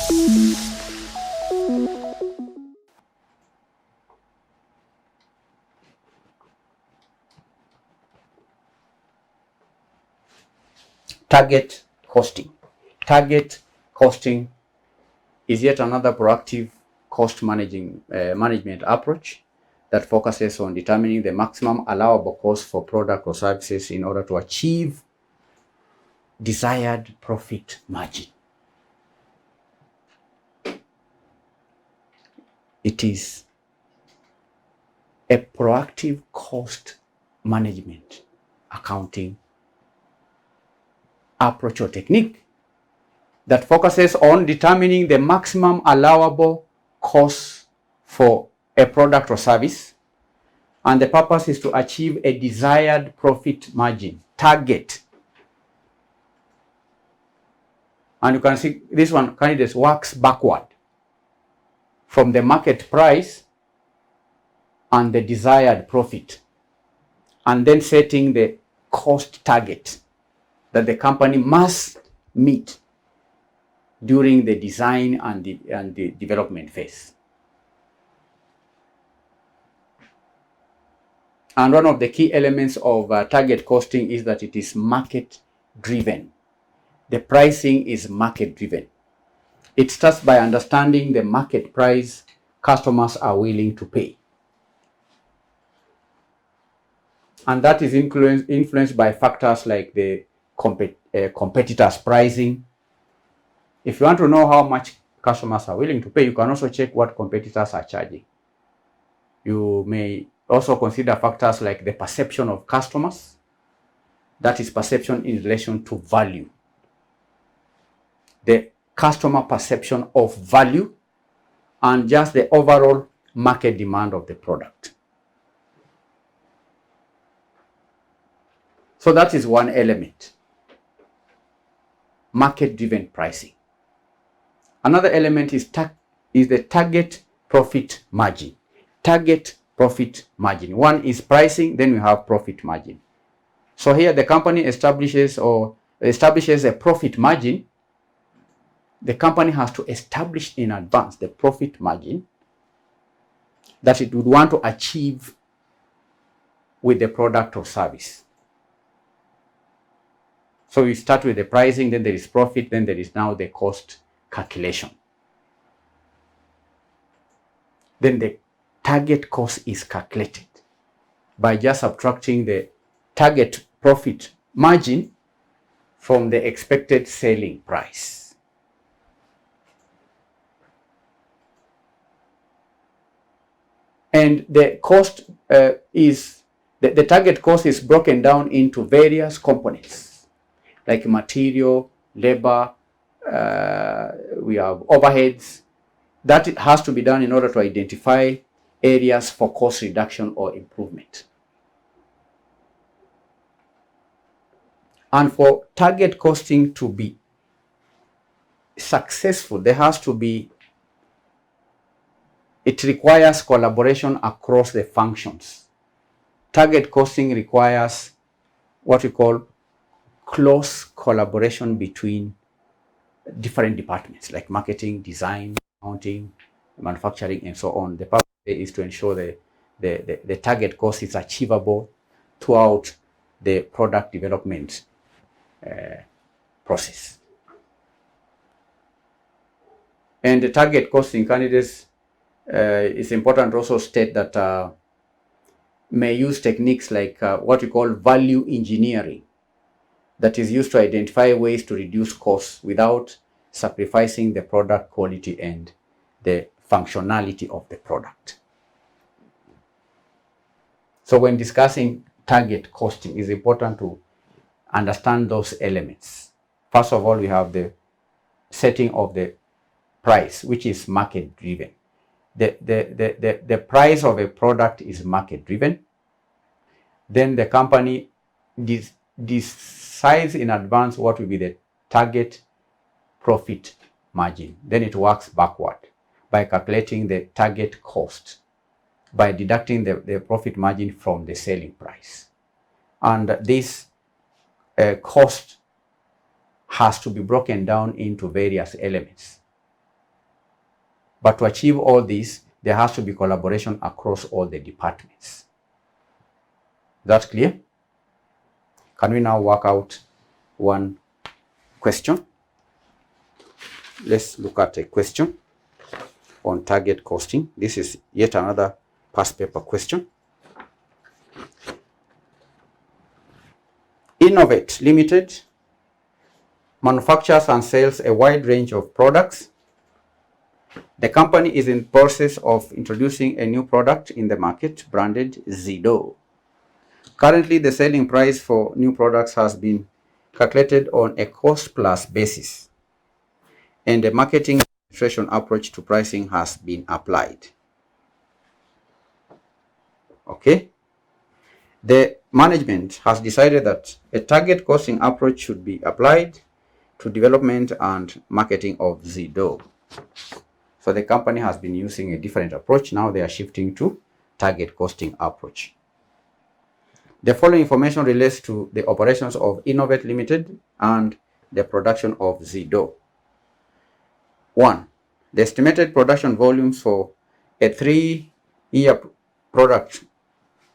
Target costing. Target costing is yet another proactive cost management approach that focuses on determining the maximum allowable cost for product or services in order to achieve desired profit margin. It is a proactive cost management accounting approach or technique that focuses on determining the maximum allowable cost for a product or service, and the purpose is to achieve a desired profit margin target. And you can see this one, candidates, works backward from the market price and the desired profit, and then setting the cost target that the company must meet during the design and the development phase. And one of the key elements of target costing is that it is market driven. The pricing is market driven. It starts by understanding the market price customers are willing to pay. And that is influenced by factors like the competitors' pricing. If you want to know how much customers are willing to pay, you can also check what competitors are charging. You may also consider factors like the perception of customers, that is perception in relation to value. The customer perception of value and just the overall market demand of the product. So that is one element, market-driven pricing. Another element is the target profit margin. Target profit margin. One is pricing, then we have profit margin. So here the company establishes a profit margin. The company has to establish in advance the profit margin that it would want to achieve with the product or service. So we start with the pricing, then there is profit, then there is now the cost calculation. Then the target cost is calculated by just subtracting the target profit margin from the expected selling price. And the cost the target cost is broken down into various components like material, labor, we have overheads. That has to be done in order to identify areas for cost reduction or improvement. And for target costing to be successful, it requires collaboration across the functions. Target costing requires what we call close collaboration between different departments like marketing, design, accounting, manufacturing, and so on. The purpose is to ensure the target cost is achievable throughout the product development process. And the target costing candidates, it's important to also state that may use techniques like what we call value engineering, that is used to identify ways to reduce costs without sacrificing the product quality and the functionality of the product. So when discussing target costing, it's important to understand those elements. First of all, we have the setting of the price, which is market driven. The price of a product is market driven. Then the company decides in advance what will be the target profit margin. Then it works backward by calculating the target cost by deducting the profit margin from the selling price. And this cost has to be broken down into various elements. But to achieve all this, there has to be collaboration across all the departments. That's clear? Can we now work out one question? Let's look at a question on target costing. This is yet another past paper question. Innovate Limited manufactures and sells a wide range of products. The company is in the process of introducing a new product in the market branded Zedo. Currently, the selling price for new products has been calculated on a cost plus basis, and a marketing administration approach to pricing has been applied. Okay. The management has decided that a target costing approach should be applied to development and marketing of Zedo. So the company has been using a different approach. Now they are shifting to target costing approach. The following information relates to the operations of Innovate Limited and the production of Zedo. 1. The estimated production volumes for a 3-year product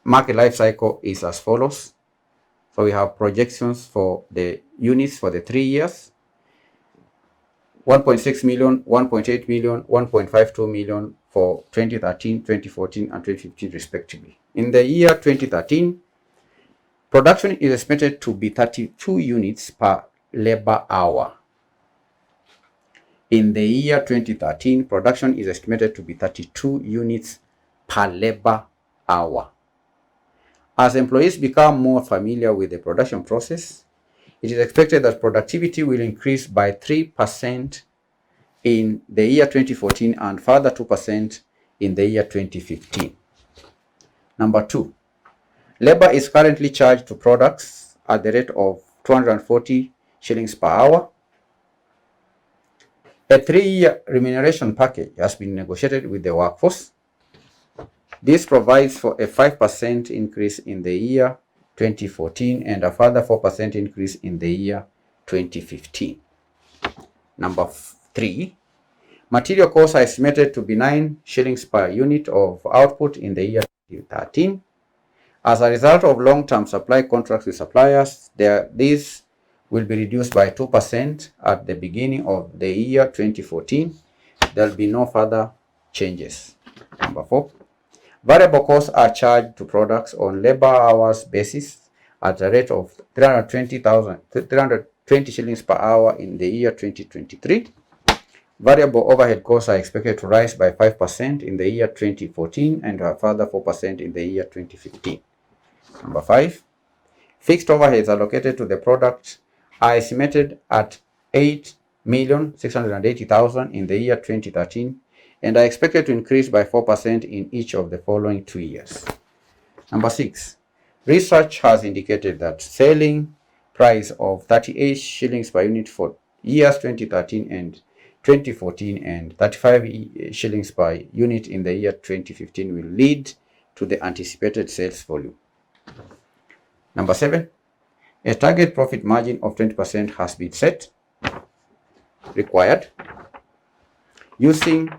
market life cycle is as follows. So we have projections for the units for the 3 years: 1.6 million, 1.8 million, 1.52 million for 2013, 2014, and 2015 respectively. In the year 2013, production is estimated to be 32 units per labor hour. In the year 2013, production is estimated to be 32 units per labor hour. As employees become more familiar with the production process, it is expected that productivity will increase by 3% in the year 2014 and further 2% in the year 2015. Number 2, labor is currently charged to products at the rate of 240 shillings per hour. A 3-year remuneration package has been negotiated with the workforce. This provides for a 5% increase in the year 2014 and a further 4% increase in the year 2015. Number 3, material costs are estimated to be 9 shillings per unit of output in the year 2013. As a result of long-term supply contracts with suppliers, these will be reduced by 2% at the beginning of the year 2014. There will be no further changes. Number 4, variable costs are charged to products on labor hours basis at a rate of 320 shillings per hour in the year 2023. Variable overhead costs are expected to rise by 5% in the year 2014 and a further 4% in the year 2015. Number 5, fixed overheads allocated to the product are estimated at 8,680,000 in the year 2013 and are expected to increase by 4% in each of the following 2 years. Number 6, research has indicated that selling price of 38 shillings per unit for years 2013 and 2014 and 35 shillings per unit in the year 2015 will lead to the anticipated sales volume. Number 7, a target profit margin of 20% has been set. Required. Using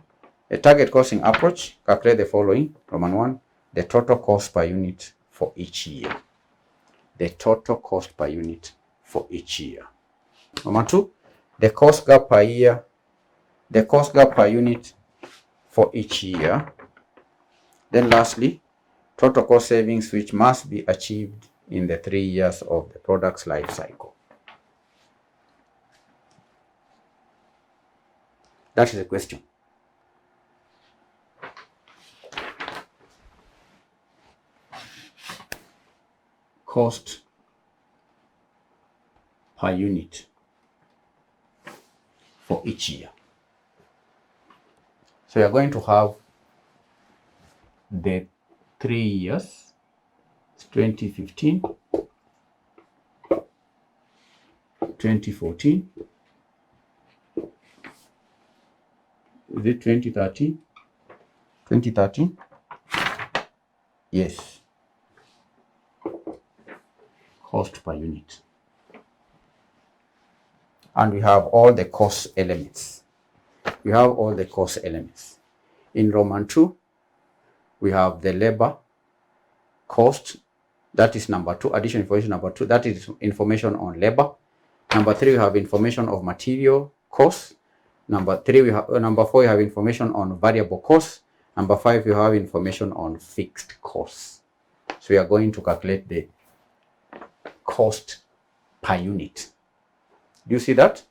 a target costing approach, calculate the following. Roman 1, the total cost per unit for each year. The total cost per unit for each year. Roman 2, the cost gap per year. The cost gap per unit for each year. Then lastly, total cost savings which must be achieved in the 3 years of the product's life cycle. That is the question. Cost per unit for each year. So you are going to have the 3 years, 2015, 2014, is it 2013? 2013? Yes. Cost per unit. And we have all the cost elements. we have all the cost elements. In Roman 2, we have the labor cost, that is number 2, additional information number 2, that is information on labor. Number 3, we have information of material costs. Number 4, we have information on variable costs. Number 5, we have information on fixed costs. So we are going to calculate the cost per unit. Do you see that?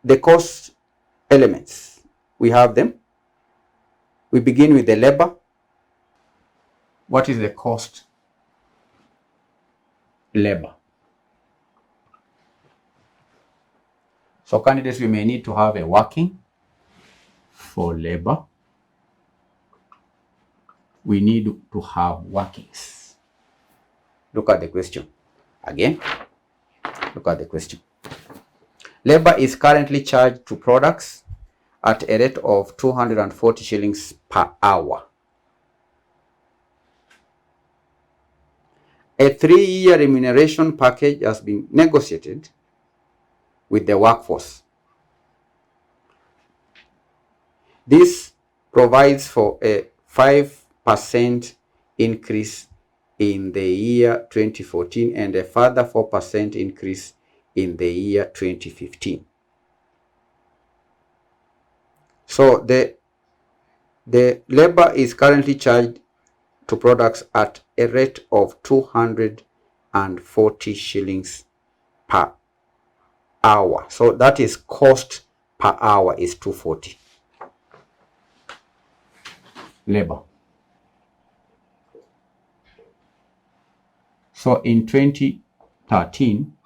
The cost elements, we have them. We begin with the labor. What is the cost? Labor. So candidates, we may need to have a working for labor. We need to have workings. Look at the question. Again, look at the question. Labor is currently charged to products at a rate of 240 shillings per hour. A 3-year remuneration package has been negotiated with the workforce. This provides for a 5% increase in the year 2014 and a further 4% increase in the year 2015. So the labor is currently charged to products at a rate of 240 shillings per hour. So that is cost per hour is 240. Labor. So in 2013,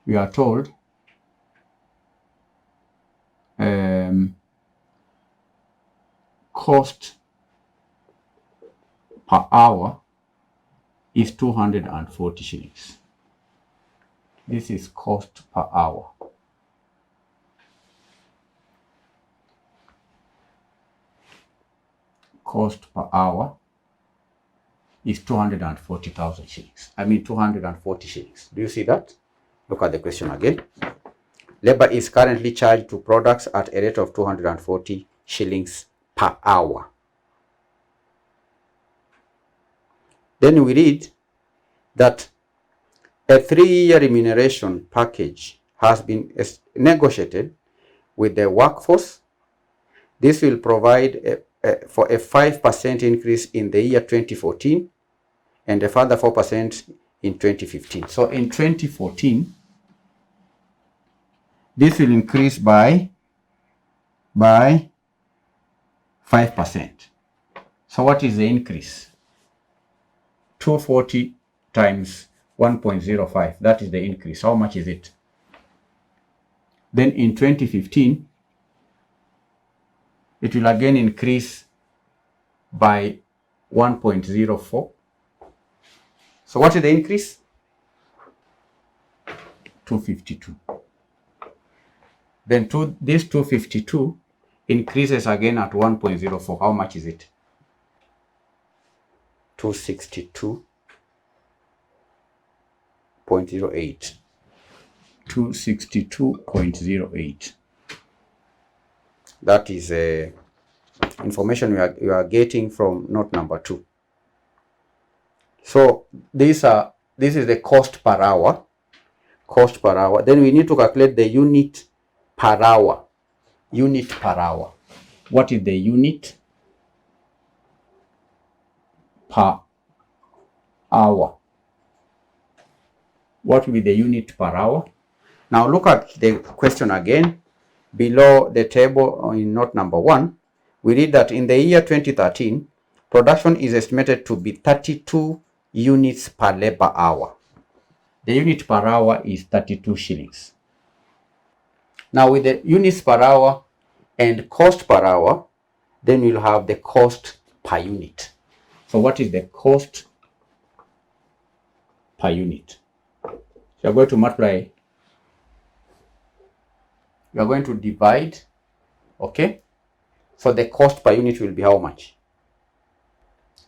we are told cost per hour is 240 shillings. This is cost per hour. Cost per hour is 240,000 shillings. 240 shillings. Do you see that? Look at the question again. Labor is currently charged to products at a rate of 240 shillings per hour. Then we read that a 3-year remuneration package has been negotiated with the workforce. This will provide for a 5% increase in the year 2014 and a further 4% in 2015. So in 2014, this will increase by 5%. So what is the increase? 240 times 1.05, that is the increase. How much is it? Then in 2015, it will again increase by 1.04. So what is the increase? 252. Then this 252 increases again at 1.04. How much is it? 262.08. 262.08. That is information you are getting from note number 2. So this is the cost per hour. Cost per hour. Then we need to calculate the unit per hour. Unit per hour. What is the unit per hour? What will be the unit per hour? Now look at the question again. Below the table in note number 1, we read that in the year 2013, production is estimated to be 32 units per labor hour. The unit per hour is 32 shillings. Now with the units per hour and cost per hour, then we'll have the cost per unit. So what is the cost per unit? So you're going to multiply. You are going to divide. Okay. So the cost per unit will be how much?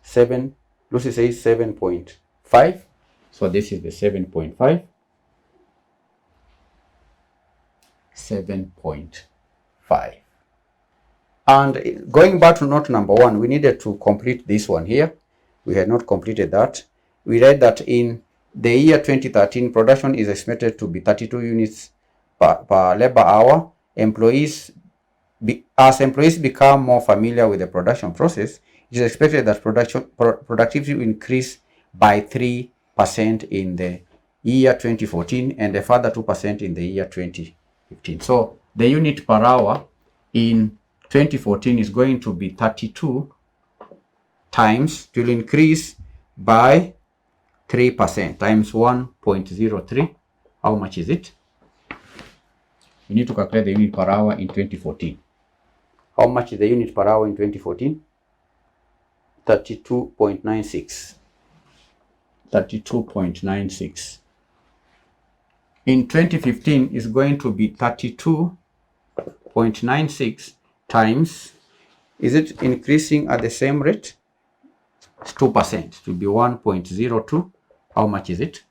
7. Lucy says 7.5. So this is the 7.5. 7.5. And going back to note number 1, we needed to complete this one here. We had not completed that. We read that in the year 2013, production is estimated to be 32 units per labor hour. As employees become more familiar with the production process, it is expected that productivity will increase by 3% in the year 2014 and a further 2% in the year 2015. So the unit per hour in 2014 is going to be 32 times, it will increase by 3% times 1.03. How much is it? We need to calculate the unit per hour in 2014. How much is the unit per hour in 2014? 32.96. 32.96. In 2015 is going to be 32.96 times, is it increasing at the same rate? It's 2%. It will be 1.02. How much is it?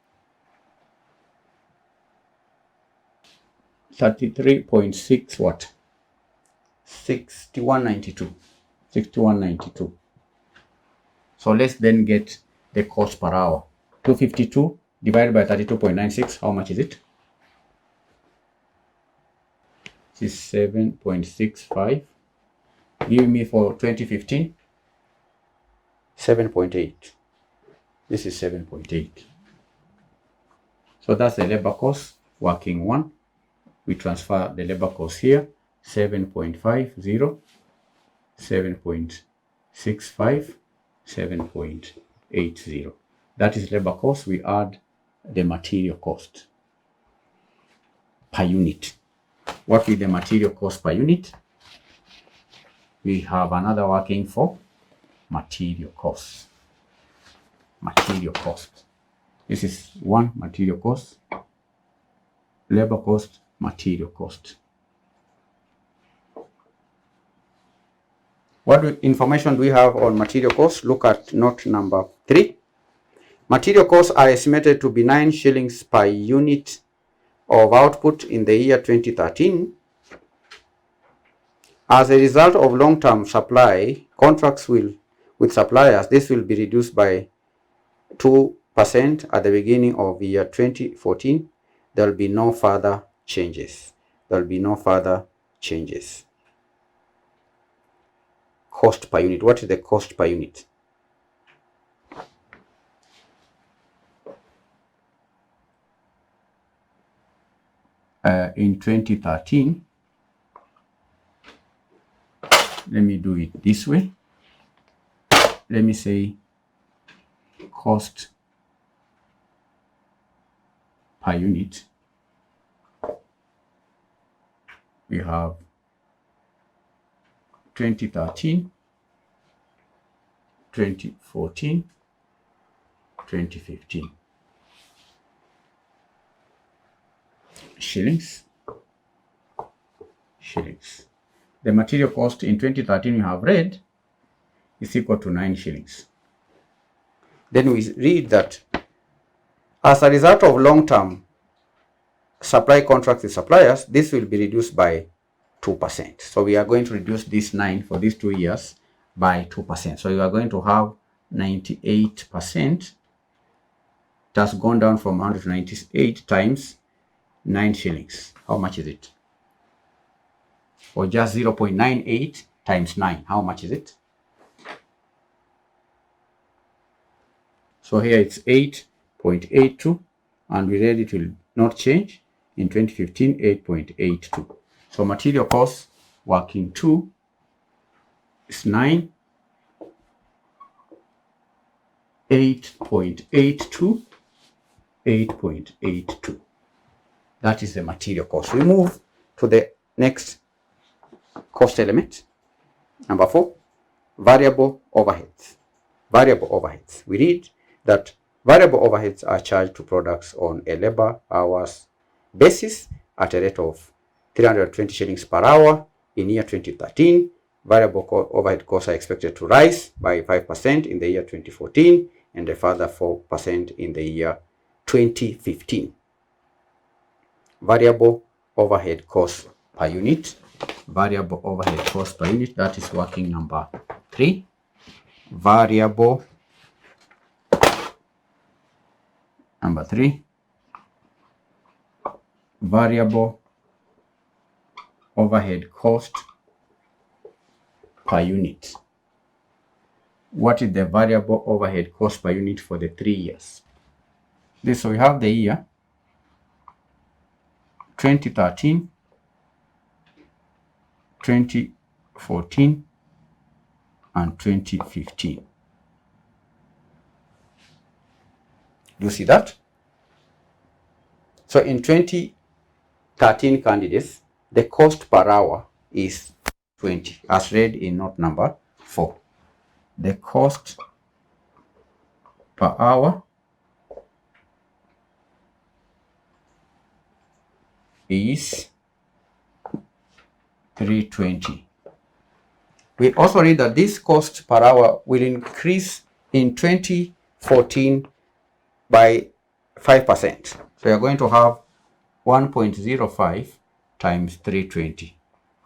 33.6 what? 61.92. 61.92. So let's then get the cost per hour. 252 divided by 32.96. How much is it? This is 7.65. Give me for 2015. 7.8. This is 7.8. So that's the labor cost, working 1. We transfer the labor cost here, 7.50, 7.65, 7.80. That is labor cost. We add the material cost per unit. What is the material cost per unit? We have another working for material cost. Material cost. This is one material cost, labor cost, material cost. What information do we have on material costs? Look at note number 3. Material costs are estimated to be 9 shillings per unit of output in the year 2013. As a result of long-term supply contracts with suppliers, this will be reduced by 2% at the beginning of the year 2014. There will be no further changes. There will be no further changes. Cost per unit. What is the cost per unit? In 2013, let me do it this way. Let me say cost per unit. We have 2013, 2014, 2015. Shillings. The material cost in 2013 we have read is equal to 9 shillings. Then we read that as a result of long-term supply contracts with suppliers, this will be reduced by 2%. So we are going to reduce this 9 for these 2 years by 2%. So you are going to have 98%. It has gone down from 198 times 9 shillings. How much is it? Or just 0.98 times 9. How much is it? So here it's 8.82, and we read it will not change. In 2015, 8.82. So material cost working 2 is 9, 8.82, 8.82. That is the material cost. We move to the next cost element. Number 4, variable overheads. Variable overheads. We read that variable overheads are charged to products on a labor hours basis at a rate of 320 shillings per hour. In year 2013, variable overhead costs are expected to rise by 5% in the year 2014 and a further 4% in the year 2015. Variable overhead cost per unit. Variable overhead cost per unit, that is working number 3. Variable number 3. Variable overhead cost per unit. What is the variable overhead cost per unit for the 3 years? This, so we have the year 2013, 2014, and 2015. Do you see that? So in 2013 candidates, the cost per hour is 20, as read in note number 4. The cost per hour is 320. We also read that this cost per hour will increase in 2014 by 5%. So you're going to have 1.05 times 320.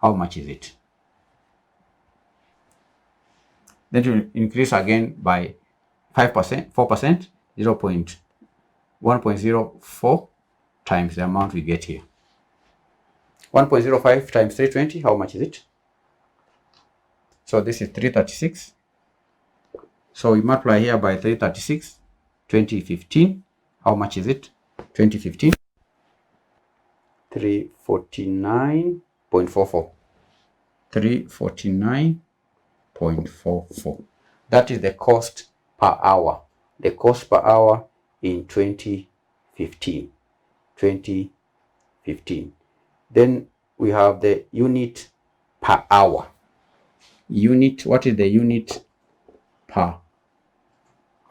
How much is it? Then it will increase again by 5%, 4%, 1.04 times the amount we get here. 1.05 times 320, how much is it? So this is 336. So we multiply here by 336, 2015. How much is it? 2015? 349.44. 349.44. That is the cost per hour. The cost per hour in 2015. 2015. Then we have the unit per hour. Unit, what is the unit per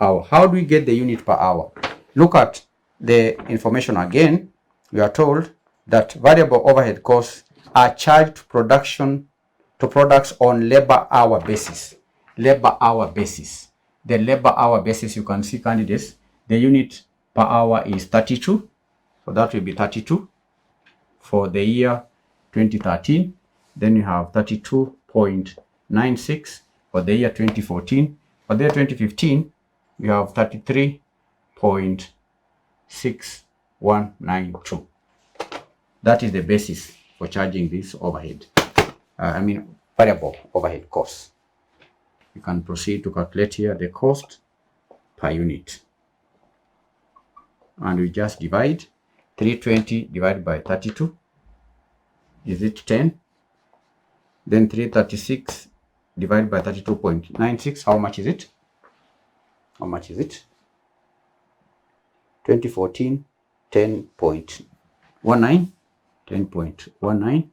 hour? How do we get the unit per hour? Look at the information again. We are told that variable overhead costs are charged to products on labor hour basis. Labor hour basis. The labor hour basis, you can see candidates, the unit per hour is 32. So that will be 32 for the year 2013. Then you have 32.96 for the year 2014. For the year 2015, we have 33.6192. That is the basis for charging this overhead. Variable overhead costs. You can proceed to calculate here the cost per unit. And we just divide 320 divided by 32. Is it 10? Then 336 divided by 32.96. How much is it? How much is it? 2014, 10.19. 10.19.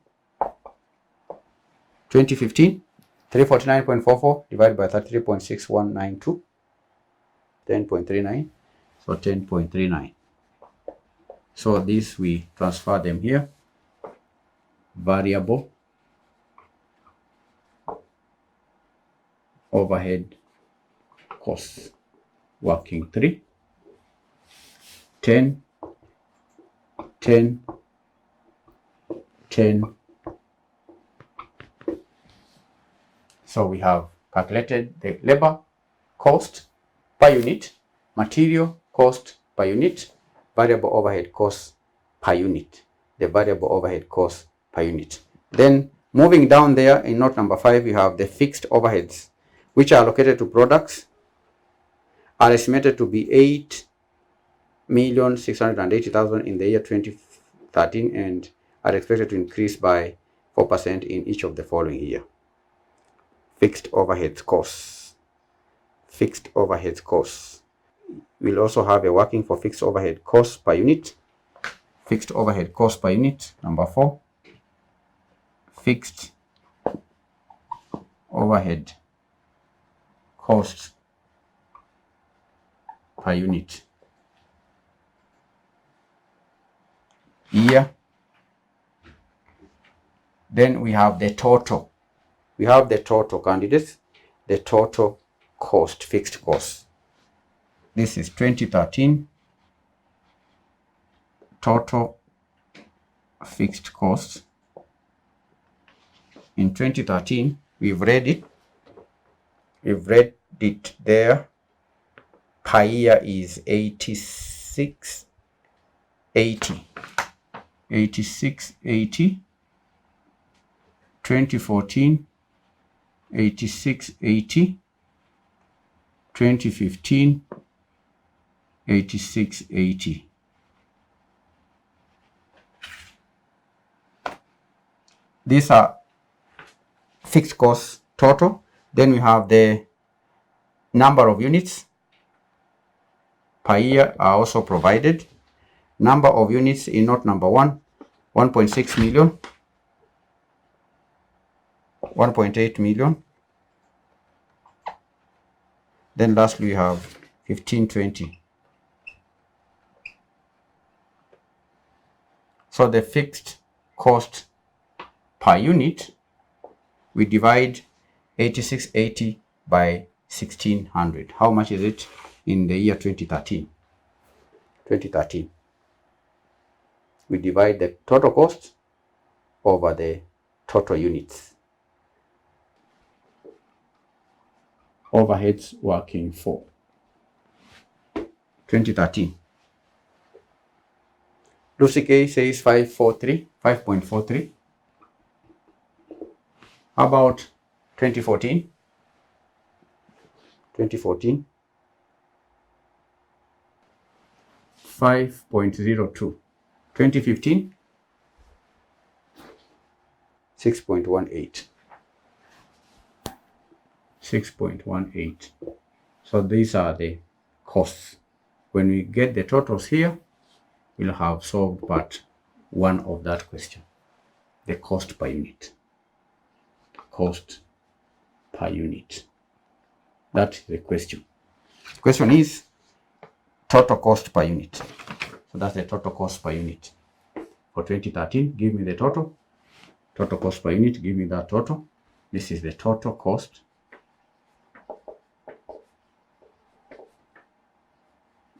2015, 349.44 divided by 33.6192. 10.39. So 10.39. So this, we transfer them here. Variable overhead costs, working 3, 10, 10, 10. So we have calculated the labor cost per unit, material cost per unit, variable overhead cost per unit, the variable overhead cost per unit. Then moving down there in note number 5, you have the fixed overheads, which are allocated to products, are estimated to be 8,680,000 in the year 2013 and are expected to increase by 4% in each of the following year. Fixed overhead costs. Fixed overhead costs. We'll also have a working for fixed overhead costs per unit. Fixed overhead cost per unit, number 4. Fixed overhead cost per unit. Year. Then we have the total. We have the total candidates, the total cost, fixed cost. This is 2013 total fixed cost. In 2013, we've read it. We've read it there. Per year is 8680. 8680. 2014, 8680. 2015, 8680. These are fixed costs total. Then we have the number of units per year are also provided. Number of units in note number 1, 1.6 million, 1.8 million. Then lastly we have 1520. So the fixed cost per unit, we divide 8680 by 1600. How much is it in the year 2013? 2013. We divide the total cost over the total units. Overheads working for 2013. Lucy K says 5.43. How about 2014? 2014, 5.02. 2015, 6.18. 6.18. So these are the costs. When we get the totals here, we'll have solved part 1 of that question. The cost per unit. Cost per unit. That's the question. The question is total cost per unit. So that's the total cost per unit. For 2013, give me the total. Total cost per unit, give me that total. This is the total cost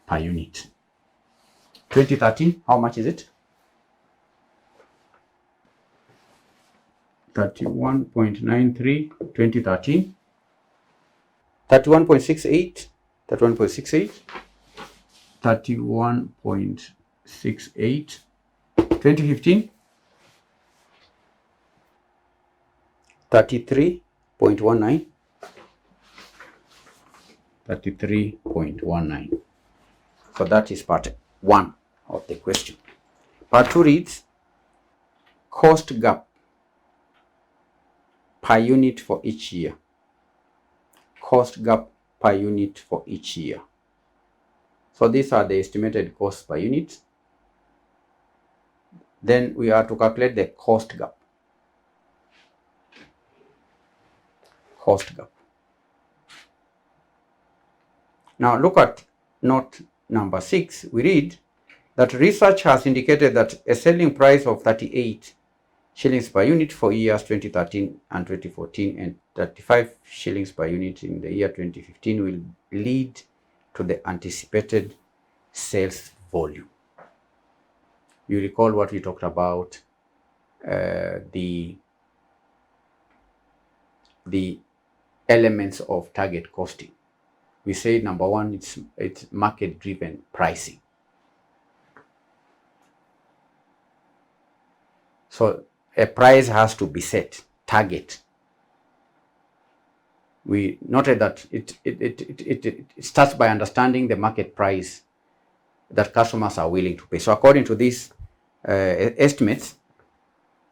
per unit. 2013, how much is it? 31.93, 2013. 31.68, 31.68, 31.68, 2015, 33.19, 33.19. So that is part 1 of the question. Part 2 reads, cost gap per unit for each year. Cost gap per unit for each year. So these are the estimated costs per unit. Then we are to calculate the cost gap. Cost gap. Now look at note number 6. We read that research has indicated that a selling price of 38 shillings per unit for years 2013 and 2014 and 35 shillings per unit in the year 2015 will lead to the anticipated sales volume. You recall what we talked about, the elements of target costing. We said number 1, it's market driven pricing. So a price has to be set, target. We noted that it starts by understanding the market price that customers are willing to pay. So according to these estimates,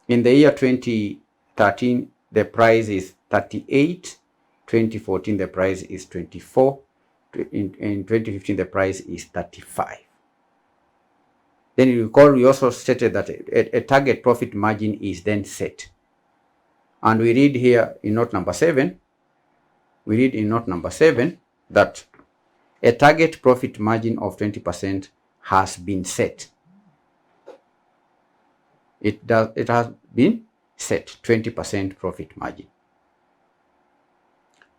in the year 2013, the price is 38. 2014, the price is 24. In 2015, the price is 35. Then you recall we also stated that a target profit margin is then set. And we read here in note number 7, that a target profit margin of 20% has been set. It has been set, 20% profit margin.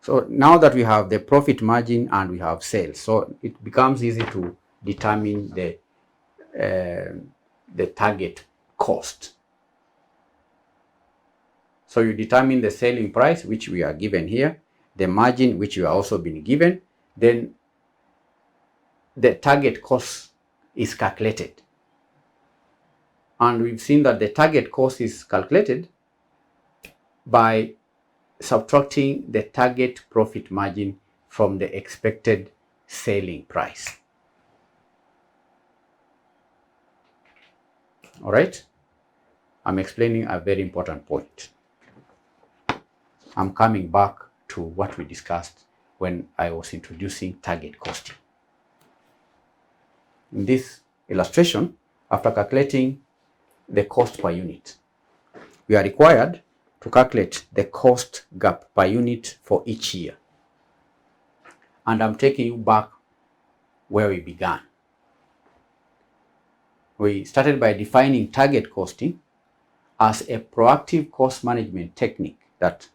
So now that we have the profit margin and we have sales, so it becomes easy to determine the target cost. So you determine the selling price, which we are given here, the margin, which you are also been given, then the target cost is calculated. And we've seen that the target cost is calculated by subtracting the target profit margin from the expected selling price. All right? I'm explaining a very important point. I'm coming back to what we discussed when I was introducing target costing. In this illustration, after calculating the cost per unit, we are required to calculate the cost gap per unit for each year. And I'm taking you back where we began. We started by defining target costing as a proactive cost management technique that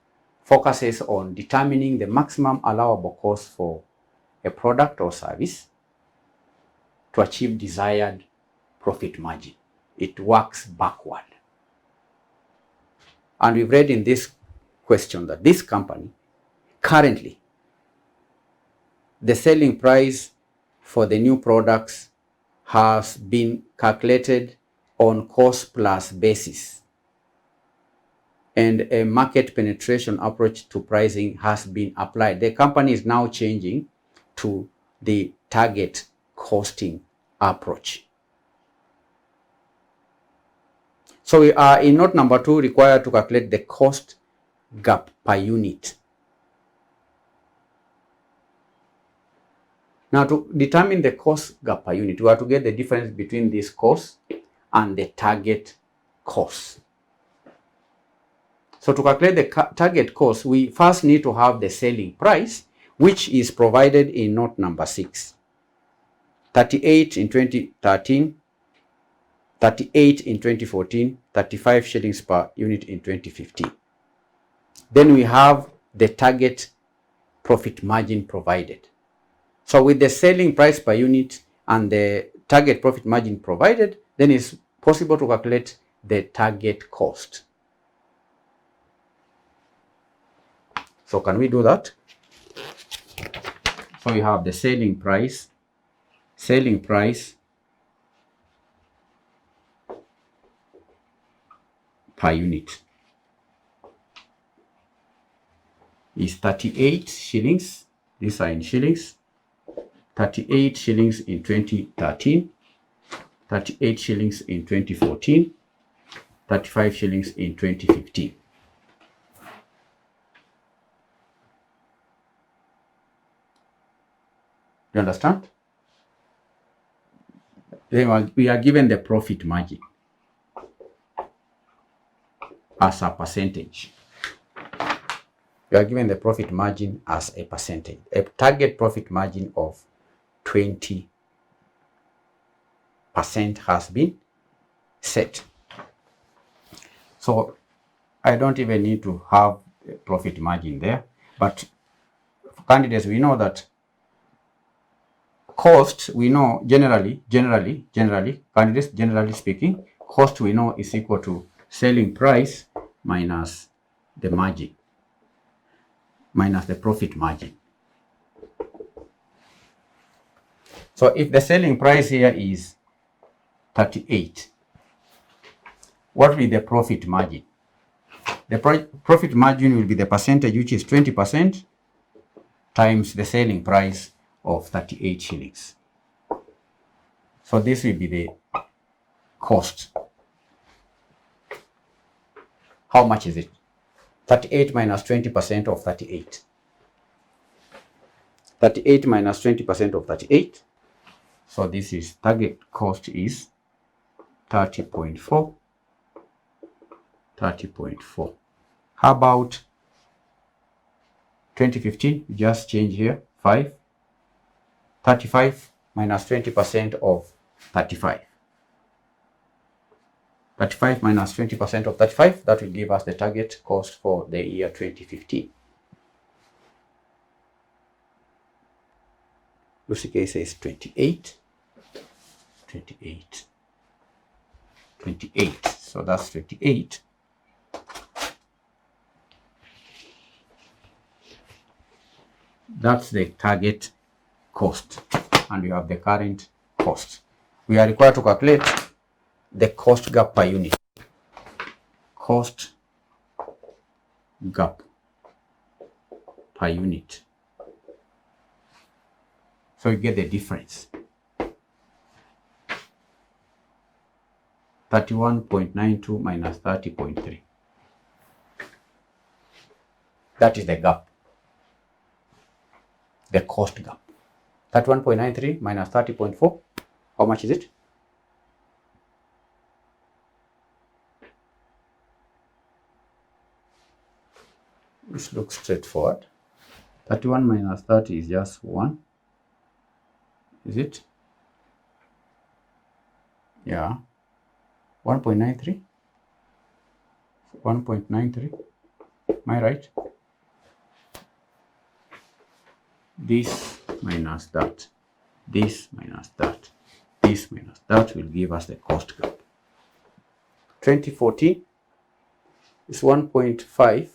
focuses on determining the maximum allowable cost for a product or service to achieve desired profit margin. It works backward. And we've read in this question that this company, currently, the selling price for the new products has been calculated on cost plus basis, and a market penetration approach to pricing has been applied. The company is now changing to the target costing approach. So we are in note number 2 required to calculate the cost gap per unit. Now, to determine the cost gap per unit, we have to get the difference between this cost and the target cost. So to calculate the target cost, we first need to have the selling price, which is provided in note number 6. 38 in 2013, 38 in 2014, 35 shillings per unit in 2015. Then we have the target profit margin provided. So with the selling price per unit and the target profit margin provided, then it's possible to calculate the target cost. So can we do that? So we have the selling price per unit is 38 shillings. These are in shillings. 38 shillings in 2013, 38 shillings in 2014, 35 shillings in 2015. You understand? Then we are given the profit margin as a percentage. We are given the profit margin as a percentage. A target profit margin of 20% has been set. So I don't even need to have a profit margin there. But for candidates, we know that cost, we know generally, candidates, generally speaking, cost we know is equal to selling price minus the margin, minus the profit margin. So if the selling price here is 38, what will be the profit margin? The profit margin will be the percentage, which is 20%, times the selling price of 38 shillings. So this will be the cost. How much is it? 38 minus 20% of 38. 38 minus 20% of 38. So this is target cost is 30.4. 30.4. How about 2015? Just change here 5. 35 minus 20% of 35. 35 minus 20% of 35, that will give us the target cost for the year 2015. Lucy K says 28. 28. 28. So that's 28. That's the target cost, and we have the current cost. We are required to calculate the cost gap per unit. Cost gap per unit. So you get the difference. 31.92 minus 30.3. That is the gap. The cost gap. 31.93 minus 30.4. How much is it? This looks straightforward. 31 minus 30 is just 1. Is it? Yeah. 1.93. 1.93. Am I right? This minus that. This minus that. This minus that will give us the cost gap. 2014 is 1.5.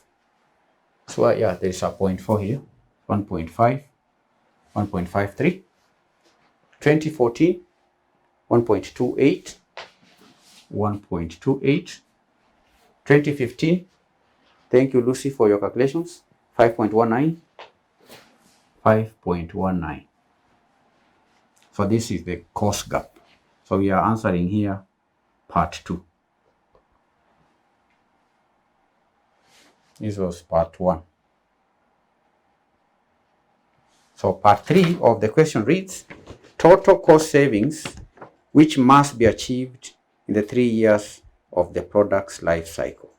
So yeah, there is a 0.4 here. 1.5. 1.53. 2014, 1.28. 1.28. 2015, thank you Lucy for your calculations. 5.19. 5.19. So this is the cost gap. So we are answering here part 2. This was part 1. So part 3 of the question reads, total cost savings which must be achieved in the 3 years of the product's life cycle.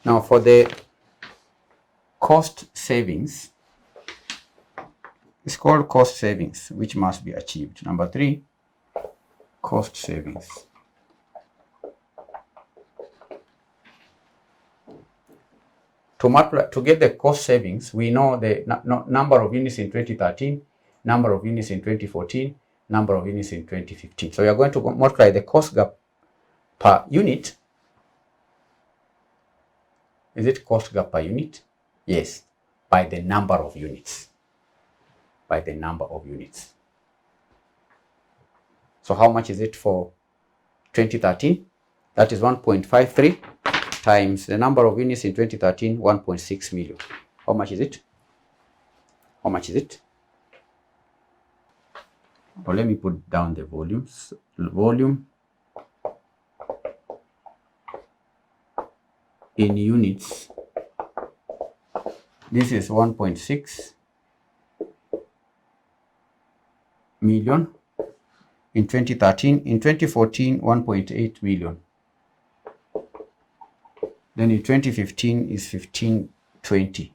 Now for the cost savings, it's called cost savings which must be achieved. Number 3, cost savings. To get the cost savings, we know the number of units in 2013, number of units in 2014, number of units in 2015. So we are going to multiply the cost gap per unit. Is it cost gap per unit? Yes, by the number of units. By the number of units. So how much is it for 2013? That is 1.53 times the number of units in 2013, 1.6 million. How much is it? How much is it? Well, let me put down the volumes. Volume in units. This is 1.6 million in 2013. In 2014, 1.8 million. Then in 2015 is 1520.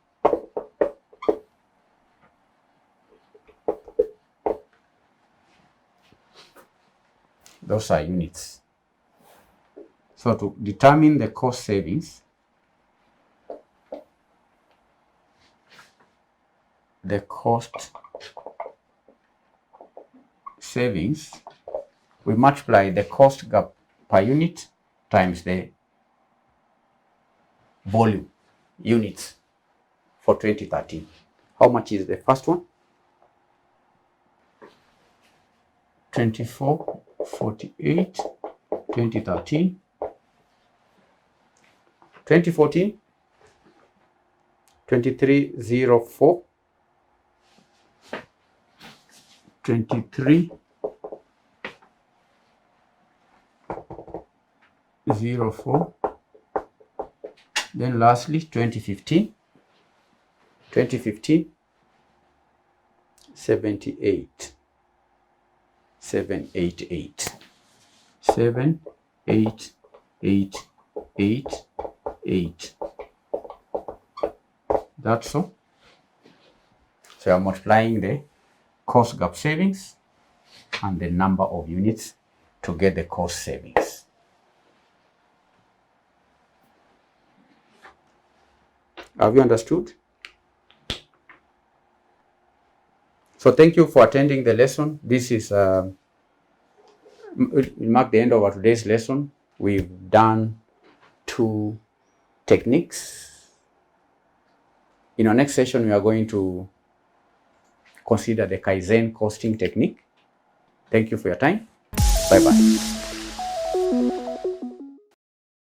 Those are units. So to determine the cost savings, the cost savings, we multiply the cost gap per unit times the volume units for 2013. How much is the first one? 2448, 2013. 2014, 2304, 2304. Then lastly, 2015, 78, 788, 7888. That's all. So I'm multiplying the cost gap savings and the number of units to get the cost savings. Have you understood? So thank you for attending the lesson. This is we mark the end of our today's lesson. We've done 2 techniques. In our next session, we are going to consider the Kaizen costing technique. Thank you for your time. Bye-bye.